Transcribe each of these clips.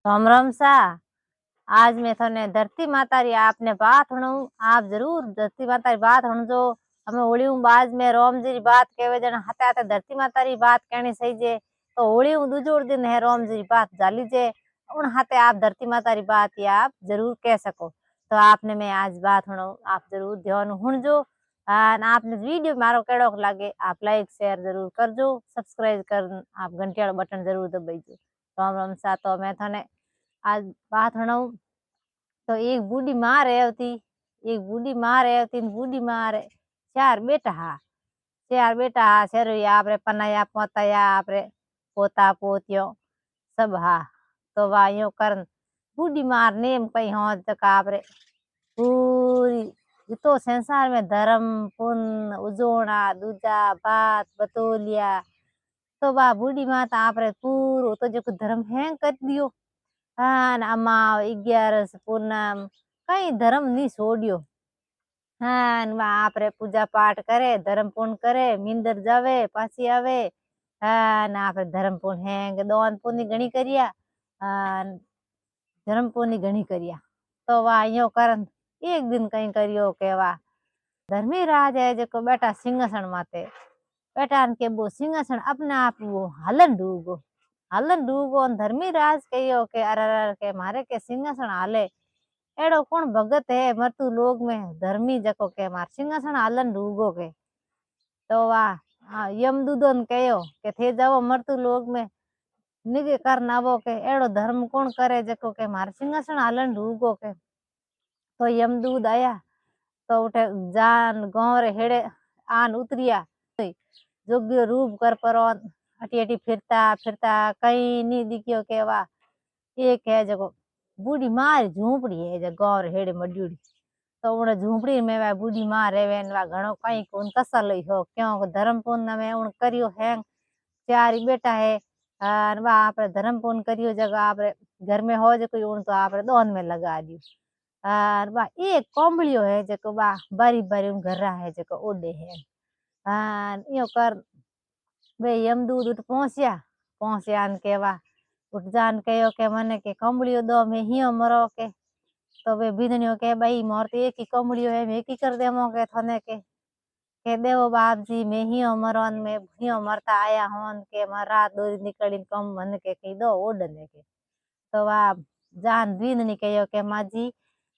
राम राम सा। आज मैं थने धरती माता री आपने बात हणु। आप जरूर धरती माता री बात हण जो। हमें होली बाज में रोम जी री बात कहवे जन हते हते धरती माता री बात कहनी सही जे। तो होली दूजोड़ दिन है रोम जी री बात जाली जे। उन हाथे आप धरती माता री बात या आप जरूर कह सको। तो आपने मैं आज बात हणु आप जरूर ध्यान हुणजो। आपने वीडियो मारो केड़ो लागे आप लाइक शेयर जरूर करजो। सब्सक्राइब कर आप घंटी वाला बटन जरूर दबाइजो। राम राम सा। तो मैं थने आज बात हणु। तो एक बूढ़ी माँ रहती। एक बूढ़ी माँ रहती बूढ़ी माँ रे चार बेटा हा। चार बेटा हा शेरो आपरे पनाया पोताया आपरे पोता पोतियो सब हा। तो वा यो करन बूढ़ी मार नेम कई हो तक आपरे पूरी जितो संसार में धर्म पुण्य उजोड़ा दूजा बात बतोलिया। तो वा बूढ़ी माँ तो आपरे पूरो तो जो धर्म है कर दियो। हाँ अम्मा 11 पूनम कई धर्म नहीं छोड़ियो। हाँ आपरे पूजा पाठ करे धर्म पूर्ण करे मींदर जावे पासी आवे। हाँ आपरे धर्म पूर्ण है दोन पुण्य घणी करिया। धर्म पुण्य घणी करिया। तो वा यो करन एक दिन कई करियो के वा धर्मी राज है जो बैठा सिंहासन माते बैठा के वो सिंहासन अपने आप वो हलन डूबो। हलन डूबो धर्मी राज कहियो के अर के मारे के सिंहासन हाले एड़ो कौन भगत है मरतु लोग में धर्मी जको के मार सिंहासन हालन डूबो के। तो वाह यमदूदो ने कहो के थे जाओ मरतु लोग में निगे कर नावो के एड़ो धर्म कौन करे जको के मार सिंहासन हालन डूबो के। तो यमदूत आया तो उठे जान गाँव रे हेड़े आन उतरिया जोग्य रूप कर परो अटी अटी फिरता फिरता कहीं नहीं दिखियो के वा एक है जको बूढ़ी माँ झूपड़ी है जो गाँव हेड़े मड्यूड़ी। तो उन झूपड़ी में वा बूढ़ी माँ रेवे वा घणो कई कोन कसा लई हो क्यों धर्म पुण्य में उन करियो है। चार बेटा है और वा आपरे धर्म पुण्य करियो जगह आपरे घर में हो जो कोई उन तो आपरे दोन में लगा दियो। और वा एक कोंबड़ियो है जको वा बारी बारी घर रहा है जको ओडे है। यो कर वे यमदूत उठ पहुंचिया न केवा उठ जान कहो के मने के कोंबड़ियो दो में हियो मरो के। तो वे बिदनियो के भाई मोर तो एक ही कोंबड़ियो है मैं की कर देमो के थने के देवो बाप जी मैं हियो मरोन में हियो मरता आया होन के मार रात दोरी निकली कम मन के कही दो ओडने के। तो वा जान बिदनी कहो के माँ जी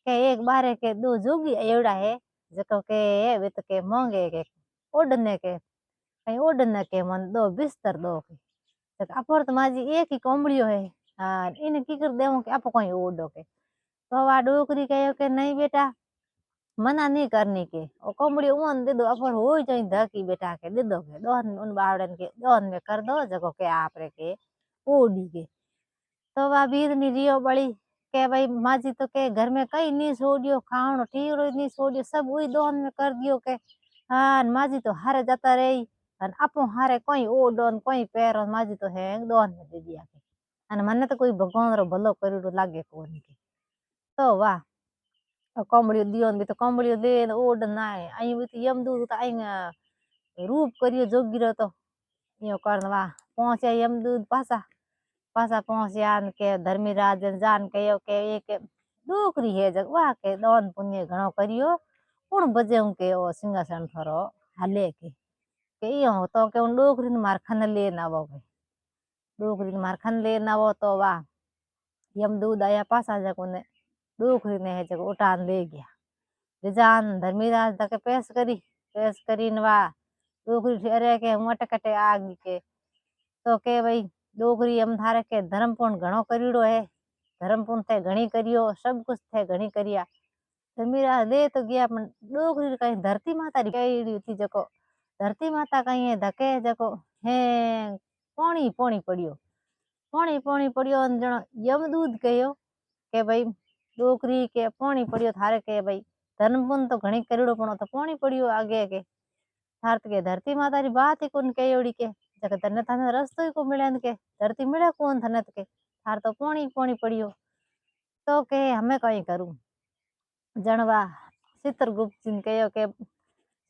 के एक बारे के दो जोगी एवड़ा है जको के वे तो के मांगे के ओडने के कहीं ओडने के मन दो बिस्तर दो के अपर तो माँ जी एक ही कोंबड़ियो है। हाँ इन की कर देवो के आप कहीं ओडो के। तो वा डोकरी कहो के नहीं बेटा मना नहीं करनी के ओ कोंबड़ी उन दे दो अपर हो जाई धकी बेटा के दे दो के दोन उन बावड़न के दोन में कर दो जको के आप रे के ओडी के। तो वा बीरनी रियो बड़ी के भाई माँ जी तो के घर में कई नहीं छोड़ियो खावनो ठीकरो नहीं छोड़ियो सब वही दोन में कर दियो के। हाँ माँ जी तो हारे जाता रही अन अपो हारे कोई ओडोन कोई पैरो माँ जी तो है दोन में दे दिया के। अन मने तो कोई भगवान रो भलो करियो लागे कोनी के। तो वाह कोंबड़ियो दियो भी तो कोंबड़ियो दे ओड ना है आई भी तो यमदूत तो आई रूप करियो जोगी रो तो यो करन वाह पहुंचे यमदूत पासा पासा पहुंचिया के धर्मी राजन जान कहो के एक डोकरी है जग वाह के दोन पुण्य घणो करियो उन बजे के ओ सिंहासन थरो हले के यो तो के उन डोकरी मार खन ले ना वो डोकरी मार खन ले ना वो। तो वाह यमदूत आया पासा जग उन्हें डोकरी ने है जग उठान ले गया रिजान धर्मीराज तक पेश करी नवा डोकरी ठहरे के हूँ अटकटे आग के। तो के भाई डोकरी हम थारे के धर्म पुण्य घणो करियो है धर्म पुण्य थे घणी करियो सब कुछ थे घणी करिया। धर्मीराज ले तो गया पण डोकरी कहीं धरती माता री कई थी जको धरती माता कहीं है धके जको है पोणी पोणी पड़ियो जनो यमदूत कहो के भाई डोकरी के पोणी पड़ियो थारे के भाई धर्म पुण्य तो घणी करियो पण तो पोणी पड़ियो आगे के थार के धरती माता री बात ही कोन कयोड़ी के जके तने थाने रस्तो ही को मिले के धरती मिले कौन थने के थार तो पोणी पोणी पड़ियो। तो के हमें कई करूं जनवा चित्रगुप्त जी ने कहो के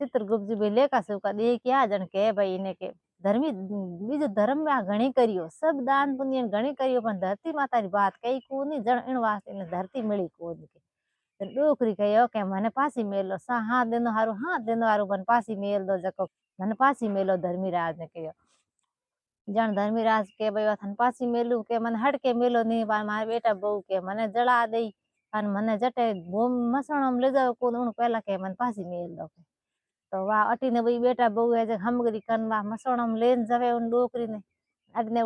चित्रगुप्त जी भी लेका सुका दे क्या जन के भाई इने के धर्मी बीजो धर्म में आ घणी करियो, सब दान पुण्य घणी करियो, पण धरती माता री बात कई कोनी जण इन वास्ते इने धरती मिली कोनी के डोकरी कहो के मने पासी मेलो सा हाथ देनो हारू मन पासी मेल दो जको मन पासी मेलो धर्मीराज ने कहो। जण धर्मीराज के भाई वथन पासी मेलू के मन हट के मेलो नहीं मारे बेटा बहू के मने जला दई अन मने जटे मसणम ले जाओ कोन उन पहला के मन पासी मेल दो तो वाह अटीने भाई बेटा बहू है जग हमगरी कनवा मसणम लेन जावे उन डोकरी ने अटने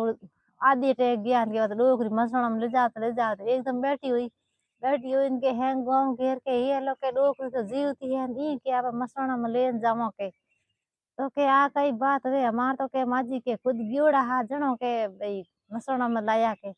आदि टेक गया के बाद डोकरी मसणम ले जाते एकदम बैठी हुई इनके हैंग गांव घेर के ये लोग के डोकरी तो जीवती है ई के आप मसणम लेन जामो के तो के आ कई बात वे हमार तो के माजी के खुद गियोड़ा हा जणो के भाई मसणम लाया के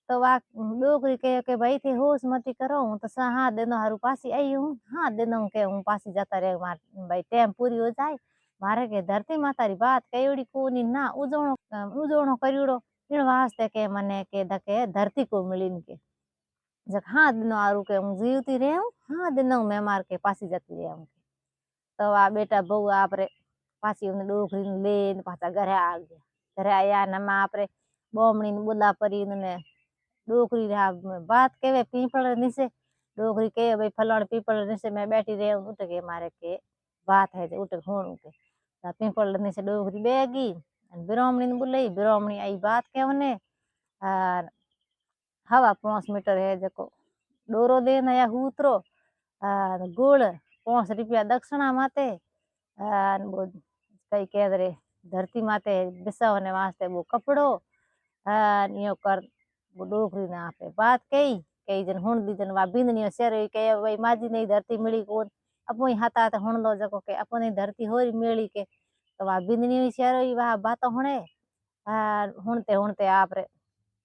तो वा डोकरी के भाई थे होश मती करो हूं तो सा हाथ देनो हारू पासी आई हूं हाथ देनो के हूं पासी जाता रहे मार भाई टाइम पूरी हो जाए मारे के धरती माता री बात कईड़ी कोनी ना उजोणो करियोड़ो इन वास्ते के मने के धके धरती को मिलीन के जक हाथ दिनो हारू के हूं जीवती रहूं हाथ दिनो मैं मार के पासी जाती रहूं तो आ बेटा बहू आपरे पासी उन्हें डोकरी लेन पाछा घरे आ गया घरे आया न मा आपरे बोमणी ने बुला परी ने डोकरी बात केवे पीपल नीचे डोकरी के भाई फलाण पीपल नीचे मैं बैठी रहे उठ के मारे के बात है उठ होणू के पीपल नीचे डोकरी बेगी ब्राह्मणी ने बुलाई ब्राह्मणी आई बात केवने हवा 5 मीटर है जको डोरो देन आया उतरो गोल 5 रुपया दक्षिणा माते कई कह रे धरती माते बिसावने वास्ते वो कपड़ो यो कर वो डोकरी ने आपे बात कई जन हुण दी जन वा बिंदनी शेर के भाई माजी नहीं धरती मिली कोन अपो ही हाथा ते हुण लो जको के अपने धरती होरी मेली के तो वा बिंदनी शेर वा बात हुणते आपरे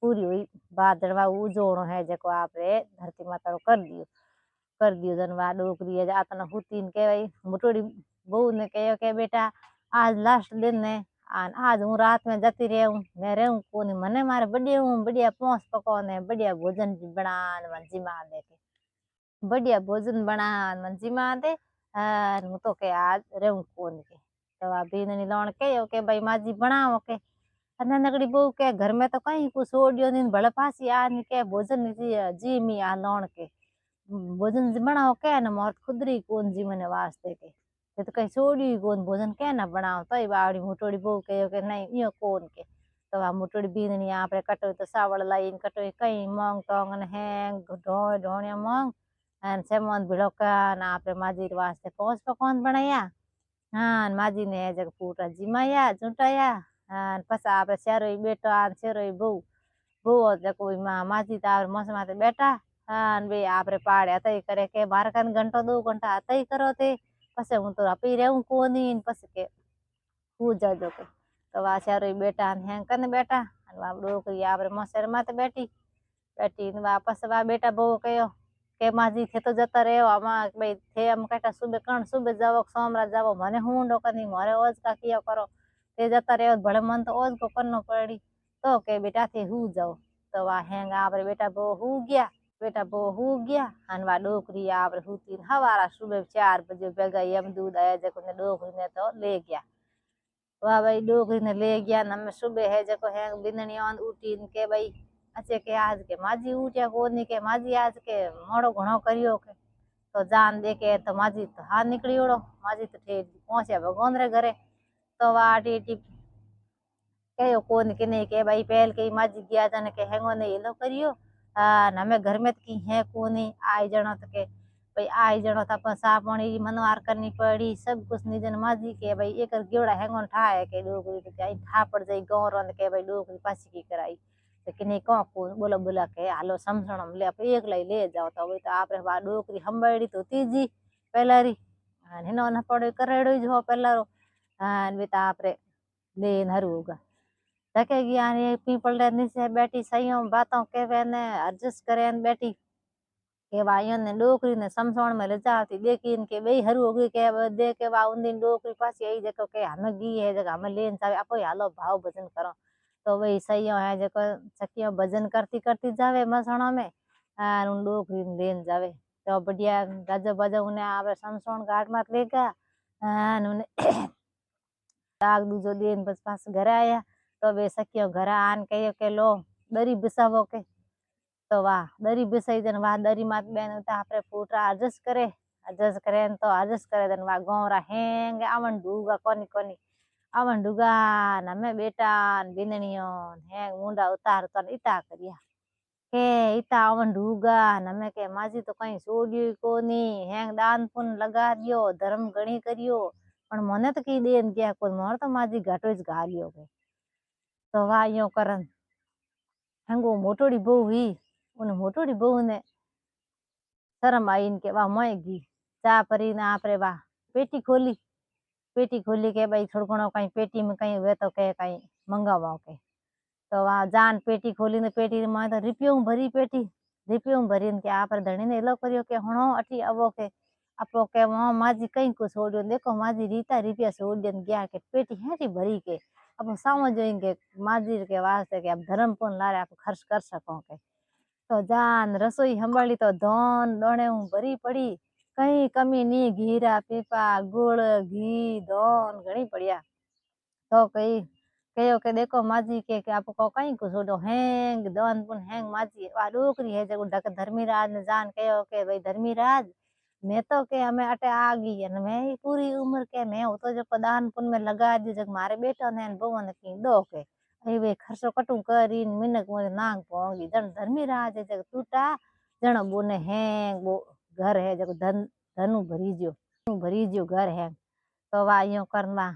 पूरी हुई बात जड़वा उजोणो है जको आपरे धरती माता रो कर दियो जन वा डोकरी है आतना हुतीन के भाई मोटोड़ी बहू ने कहो के बेटा आज लास्ट दिन ने आज हूँ रात में जती रहूं मैं रहूं कोनी मने मारे बढ़िया पोंस पकोने बढ़िया भोजन बनान मन जिमा दे के बढ़िया भोजन बनान मन जिमा दे हूँ तो के आज रहूं कोनी के तो आ बीननी लोण कहो के भाई माजी बनाओ के ननकड़ी बहू के घर में तो कहीं कुछ ओडियो नहीं भले पासी आ के भोजन जी मी आ लोण के भोजन बनाओ के न मोर खुदरी कोन जी मने वास्ते के तो कहीं सोड़ी कोन भोजन के ना बनाओ तो बाड़ी मोटोड़ी बहू कहो के नहीं यो कोन के तो आ मोटोड़ी बीननी आपरे कटोई तो सावड़ लाइन कटोई कहीं मोंग तोंग हैंग ढोणिया मोंग एन सेमोन भिड़ोका ना आपरे माजी वास्ते पहुंच पकवान बनाया हाँ माजी ने जग पूरा जिमाया जुटाया पसा आपरे शेरोई बेटा शेरोई बहू जको माजी तार मौसम माते बेटा बे आपरे पाड़े तई करे के 12 घंटो 2 घंटा तई करो थे पसे हूँ तो आपी रहूं कोनी पसे के पूजा जो के तो वा शेरोई बेटा हैं कने बेटा वा डोकरी आपरे मसेर माते बैठी वापस वा बेटा बहू कहो के माजी थे तो जता रहो आमा भाई थे हम कटा सुबह जाओ सोमरा जाओ मने हुंडो कनी मोरे ओज का किया करो ते जता रहो भले मन तो ओज को करनो पड़ी तो के बेटा थे हु जाओ तो वा हैंगा आपरे बेटा बहू हु गया वा डोकरी आपरे हुती हवारा सुबह 4 बजे बेगा यम दूध आया जको ने डोकरी ने तो ले गया वाह भाई डोकरी ने ले गया न सुबह है जको है बिंदनी आंद उठी के भाई अच्छे के आज के माजी उठ्या कोनी के माजी आज के मोड़ो घणो करियो के तो जान दे के तो माजी तो हाथ निकली उड़ो माजी तो ठेठ पहुंचा भगवान रे घरे तो वाटी कहो कोन के नहीं के भाई पहल के माजी गया जाने के हैंगो ने ये लो करियो हमें घर में की है कोनी आई जनो तो के भाई आई जनो तो अपन साफ पानी मनवार करनी पड़ी सब कुछ निजन माजी के भाई एक गियोड़ा हैंगो ठा है के डोकरी तो जाई ठा पड़ जाई गाँव रोन के भाई डोकरी पासी की कराई तो कि नहीं कौन को बोला के हालो समझण ले आप एक ले जाओ तो भाई तो आपरे बा डोकरी हंबाड़ी तो तीजी पहला री हिनो न पड़ो करेड़ो जो पहला रो वे तो आपरे लेन हरू होगा धके गया पीपल नीचे बैठी सही बातों के ने एडजस्ट करे बैठी के भाइयों ने डोकरी ने समझण में ले जाती देखी इनके बे हरू हो गई के दे के बा उन दिन डोकरी पासी आई जको के हमें गी है जगह हमें लेन जावे आपो हालो भाव भजन करो तो वही सही है जको सखियो भजन करती करती जावे मसणों में उन डोकरी लेन जावे तो बढ़िया गज बज उन्हें आप समसोन घाट मत लेगा दाग दूजो दिन बस पास घर आया तो बे सखियों घर आन कहो के लो दरी बिसावो के तो वाह दरी बिसाई जन वाह दरी मात बेन आपरे फूटरा एडजस्ट करे तो एडजस्ट करे जन वाह गोरा हेंग आवन डूगा कोनी कोनी आवन डूगा नमे बेटा बिनणियो हेंग मुंडा उतार तो इता करिया के इता आवन डूगा नमे के माजी तो कई सोड्यो कोनी हेंग दान पुन लगा दियो धर्म गणी करियो पण मने तो की देन क्या कोई मोर तो माजी घाटो ज घालियो के तो वाह यो करन हेंगो मोटोड़ी बहू हुई उन मोटोड़ी बहू ने शर्म आई इनके वाह मोएगी चा परी ने आपरे वाह पेटी खोली के भाई थोड़ो घणो कहीं पेटी में कहीं हुए तो के कहीं मंगावा के तो वहाँ जान पेटी खोली ने पेटी में तो रिपियों भरी पेटी रिपियों भरी के आप धणी ने एलो करियो के हणो अठी आवो के अपो के वहाँ माजी कहीं को छोड़ियो देखो माजी रीता रिपिया छोड़ियन गया के पेटी हेटी भरी के अब सामो जोईंगे माजी के वास्ते के अब धर्म पुन लारे आप खर्च कर सको के तो जान रसोई संभाली तो धन दोणे भरी पड़ी कहीं कमी नहीं घीरा पीपा गुड़ घी धन घणी पड़िया तो कही कहो के देखो माजी के आपको कहीं को छोड़ो हेंग दन पुन हेंग माजी वा डोकरी है जब ढक धर्मीराज ने जान कहो के भाई धर्मीराज मैं तो के हमें अटे आ गई है मैं पूरी उम्र के मैं हो तो जो दान पुन में लगा दी जब मारे बेटा ने भगवान की दो के अरे वे खर्चो कटू करी मिनक मोरे नांग पोंगी जन धर्मीराज जग टूटा जन बोने हेंग वो घर है जब धनु भरी जो घर है तो वा यो करना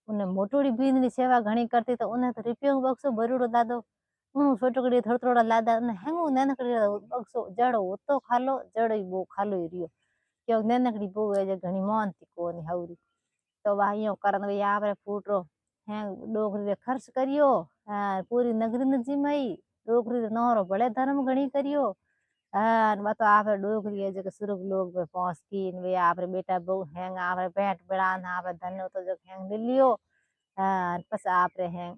उन्हें मोटोड़ी बींदनी सेवा घणी करती तो उन्हें तो रिपियों बक्सो भरूड़ो दादो उन छोटकड़ी थोड़ा थोड़ा लादा ने हेंगू ननकड़ी बक्सो जड़ो तो खालो जड़ो वो खालो ही रियो क्यों ननकड़ी बहू है घणी मोहनती कोनी हवरी तो वाहियो करन वे आपरे फूटरो हैं डोकरी रे खर्च करियो पूरी नगरी ने जिमाई डोकरी रे नौरो बड़े धर्म घणी करियो वा तो आपरे डोकरी है जो सुरग लोग पे पहुंच की वे आपरे बेटा बहू हैंग आपरे बैठ बेड़ान आपरे धन्य तो जो हैंग लियो पस आपरे हैं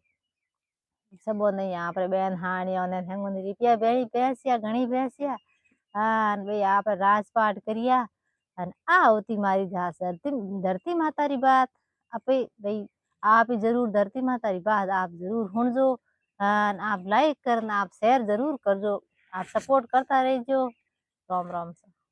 सबो नहीं आपरे बेन हाणियो ने हेंगो ने रिपिया बेणी पैसिया घणी पैसिया भाई आप राजपाट करिया आ होती मारी झांस धरती माता री बात आपे भाई आप ही जरूर धरती माता री बात आप जरूर सुनजो आप लाइक करना आप शेयर जरूर करजो आप सपोर्ट करता रहिजो राम राम से।